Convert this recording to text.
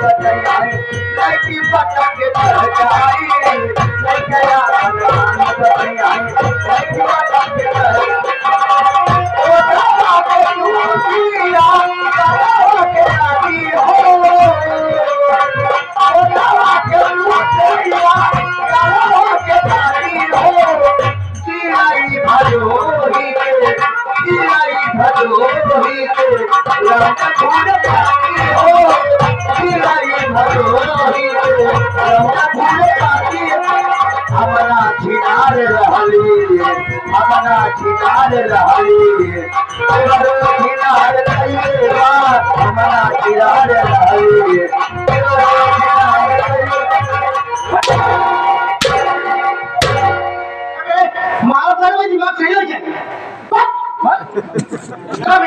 बताई लड़की पटक के चढ़ जाई लड़का भगवान बताई लड़की पटक के चढ़ ओ दादा के दूधिया दादा के दादी हो ओ दादा के दूधिया दादा के दादी हो जिलाई भदोही के राम फूल पाती हो जिलाई भदोही के राम फूल पाती अपना छिनार रहली अपना छिनार रहली छिनार रहिएगा अपना छिनार रहली मारो घर में दिमाग सही हो जाए कब